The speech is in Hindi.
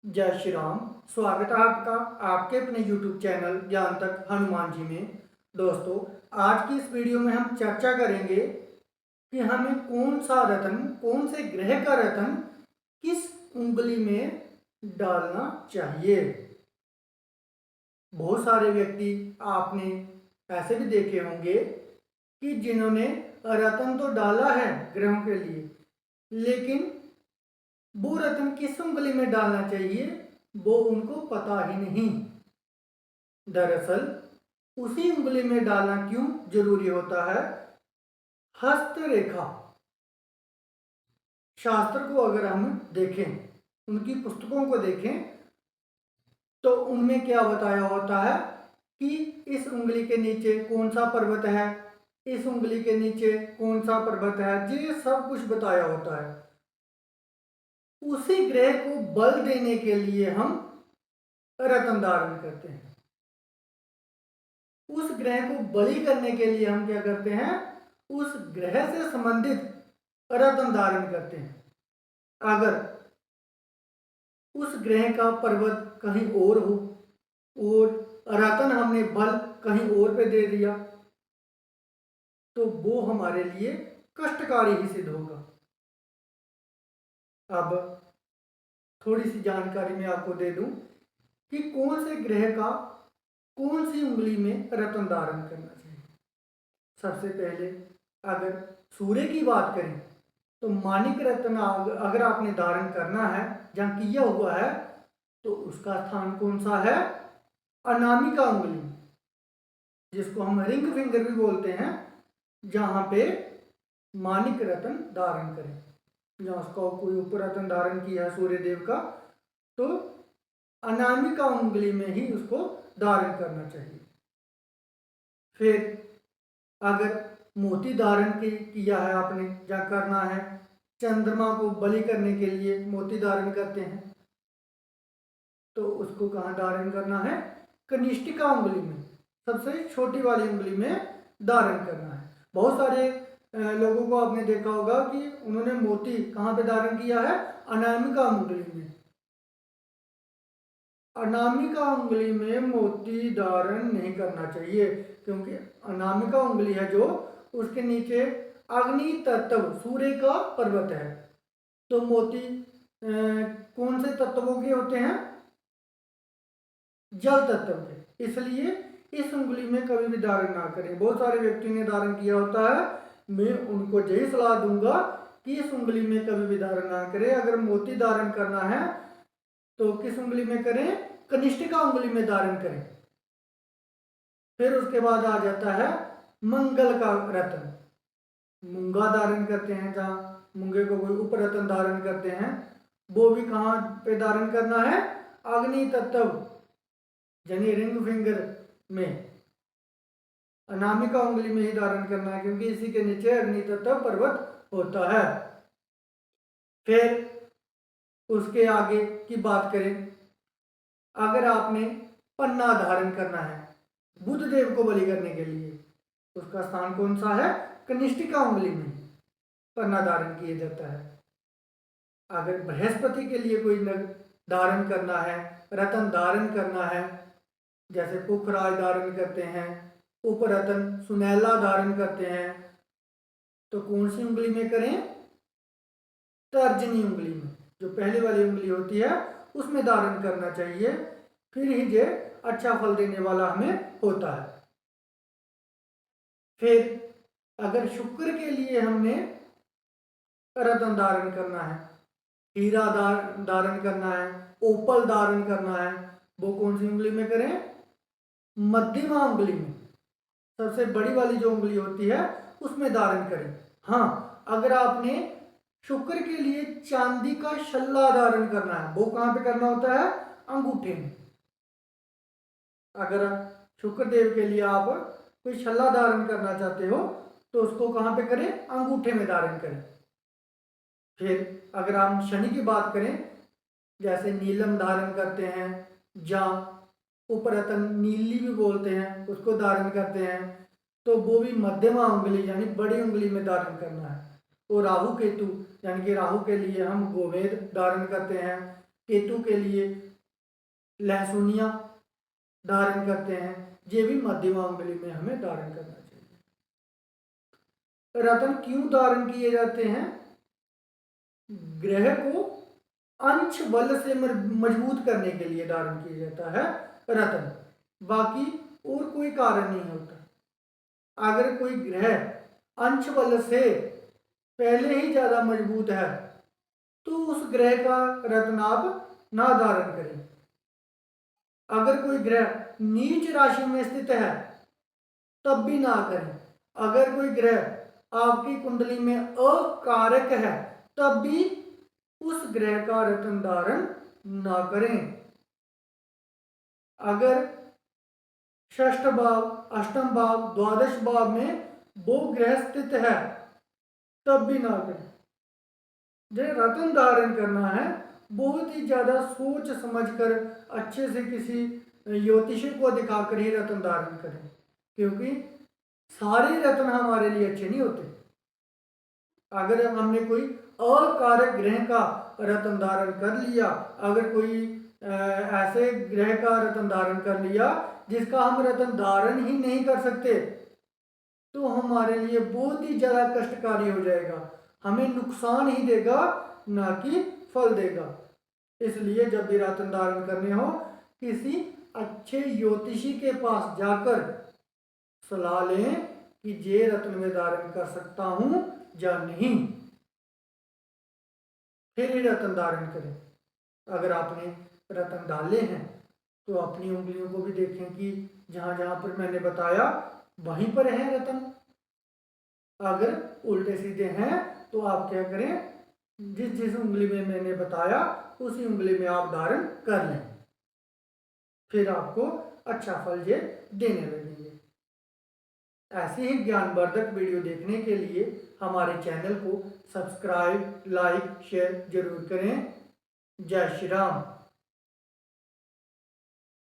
जय श्री राम। स्वागत है आपका आपके अपने YouTube चैनल ज्ञान तक हनुमान जी में। दोस्तों, आज की इस वीडियो में हम चर्चा करेंगे कि हमें कौन सा रत्न, कौन से ग्रह का रत्न किस उंगली में डालना चाहिए। बहुत सारे व्यक्ति आपने ऐसे भी देखे होंगे कि जिन्होंने रत्न तो डाला है ग्रहों के लिए, लेकिन वो रत्न किस उंगली में डालना चाहिए वो उनको पता ही नहीं। दरअसल उसी उंगली में डालना क्यों जरूरी होता है? हस्तरेखा शास्त्र को अगर हम देखें, उनकी पुस्तकों को देखें, तो उनमें क्या बताया होता है कि इस उंगली के नीचे कौन सा पर्वत है, इस उंगली के नीचे कौन सा पर्वत है, ये सब कुछ बताया होता है। उसी ग्रह को बल देने के लिए हम रत्न धारण करते हैं। उस ग्रह को बलि करने के लिए हम क्या करते हैं? उस ग्रह से संबंधित रत्न धारण करते हैं। अगर उस ग्रह का पर्वत कहीं और हो और रत्न हमने बल कहीं और पे दे दिया तो वो हमारे लिए कष्टकारी ही सिद्ध होगा। अब थोड़ी सी जानकारी मैं आपको दे दूं कि कौन से ग्रह का कौन सी उंगली में रत्न धारण करना चाहिए। सबसे पहले अगर सूर्य की बात करें तो माणिक रत्न अगर आपने धारण करना है, जहाँ किया हुआ है, तो उसका स्थान कौन सा है? अनामिका उंगली, जिसको हम रिंग फिंगर भी बोलते हैं, जहाँ पे माणिक रत्न धारण करें। जहाँ उसका कोई ऊपर रत्न धारण किया है सूर्य देव का, तो अनामिका उंगली में ही उसको धारण करना चाहिए। फिर अगर मोती धारण किया है आपने, जहाँ करना है, चंद्रमा को बलि करने के लिए मोती धारण करते हैं, तो उसको कहाँ धारण करना है? कनिष्ठिका उंगली में, सबसे छोटी वाली उंगली में धारण करना है। बहुत सारे लोगों को आपने देखा होगा कि उन्होंने मोती कहाँ पे धारण किया है? अनामिका उंगली में। अनामिका उंगली में मोती धारण नहीं करना चाहिए, क्योंकि अनामिका उंगली है जो, उसके नीचे अग्नि तत्व सूर्य का पर्वत है। तो मोती कौन से तत्वों के होते हैं? जल तत्व के। इसलिए इस उंगली में कभी भी धारण ना करें। बहुत सारे व्यक्ति ने धारण किया होता है, मैं उनको यही सलाह दूंगा कि इस उंगली में कभी भी धारण ना करें। अगर मोती धारण करना है तो किस उंगली में करें? कनिष्ठिका उंगली में धारण करें। फिर उसके बाद आ जाता है मंगल का रत्न। मूंगा धारण करते हैं, जहाँ मूंगे को कोई उप रत्न धारण करते हैं, वो भी कहाँ पे धारण करना है? अग्नि तत्व यानी रिंग फिंगर में, अनामिका उंगली में ही धारण करना है, क्योंकि इसी के नीचे अग्नि तत्व पर्वत होता है। फिर उसके आगे की बात करें, अगर आपने पन्ना धारण करना है बुध देव को बलि करने के लिए, उसका स्थान कौन सा है? कनिष्ठिका उंगली में पन्ना धारण किया जाता है। अगर बृहस्पति के लिए कोई धारण करना है, रत्न धारण करना है, जैसे पुखराज धारण करते हैं, उपरत्न सुनैला धारण करते हैं, तो कौन सी उंगली में करें? तर्जनी उंगली में, जो पहली वाली उंगली होती है उसमें धारण करना चाहिए। फिर ही ये अच्छा फल देने वाला हमें होता है। फिर अगर शुक्र के लिए हमने रत्न धारण करना है, हीरा धारण करना है, ओपल धारण करना है, वो कौन सी उंगली में करें? मध्यमा उंगली में, सबसे बड़ी वाली जो उंगली होती है उसमें धारण करें। हाँ, अगर आपने शुक्र के लिए चांदी का शल्ला धारण करना है, वो कहाँ पे करना होता है? अंगूठे में। अगर शुक्र देव के लिए आप कोई शल्ला धारण करना चाहते हो तो उसको कहाँ पे करें? अंगूठे में धारण करें। फिर अगर हम शनि की बात करें, जैसे नीलम धारण करते हैं, जहाँ उपरतन नीली भी बोलते हैं, उसको धारण करते हैं, तो वो भी मध्यमा उंगली यानी बड़ी उंगली में धारण करना है। और राहु केतु यानी कि राहु के लिए हम गोमेद धारण करते हैं, केतु के लिए लहसुनिया धारण करते हैं, ये भी मध्यमा उंगली में हमें धारण करना चाहिए। रत्न क्यों धारण किए जाते हैं? ग्रह को अंश बल से मजबूत करने के लिए धारण किया जाता है रत्न, बाकी और कोई कारण नहीं होता। अगर कोई ग्रह अंश बल से पहले ही ज्यादा मजबूत है तो उस ग्रह का रत्न आप ना धारण करें। अगर कोई ग्रह नीच राशि में स्थित है तब भी ना करें। अगर कोई ग्रह आपकी कुंडली में अकारक है तब भी उस ग्रह का रत्न धारण ना करें। अगर षष्ठ भाव, अष्टम भाव, द्वादश भाव में वो ग्रह स्थित है तब भी ना करें। जो रत्न धारण करना है बहुत ही ज्यादा सोच समझकर अच्छे से किसी ज्योतिषी को दिखाकर ही रत्न धारण करें, क्योंकि सारे रत्न हमारे लिए अच्छे नहीं होते। अगर हमने कोई अकारक ग्रह का रत्न धारण कर लिया, अगर कोई ऐसे ग्रह का रत्न धारण कर लिया जिसका हम रत्न धारण ही नहीं कर सकते, तो हमारे लिए बहुत ही ज्यादा कष्टकारी हो जाएगा, हमें नुकसान ही देगा ना कि फल देगा। इसलिए जब भी रत्न धारण करने हो किसी अच्छे ज्योतिषी के पास जाकर सलाह लें कि ये रत्न में धारण कर सकता हूं या नहीं, फिर ही रत्न धारण करें। अगर आपने रत्न डाले हैं तो अपनी उंगलियों को भी देखें कि जहां जहां पर मैंने बताया वहीं पर है रत्न। अगर उल्टे सीधे हैं तो आप क्या करें, जिस जिस उंगली में मैंने बताया उसी उंगली में आप धारण कर लें, फिर आपको अच्छा फल ये देने लगेंगे। ऐसे ही ज्ञानवर्धक वीडियो देखने के लिए हमारे चैनल को सब्सक्राइब, लाइक, शेयर जरूर करें। जय श्री राम।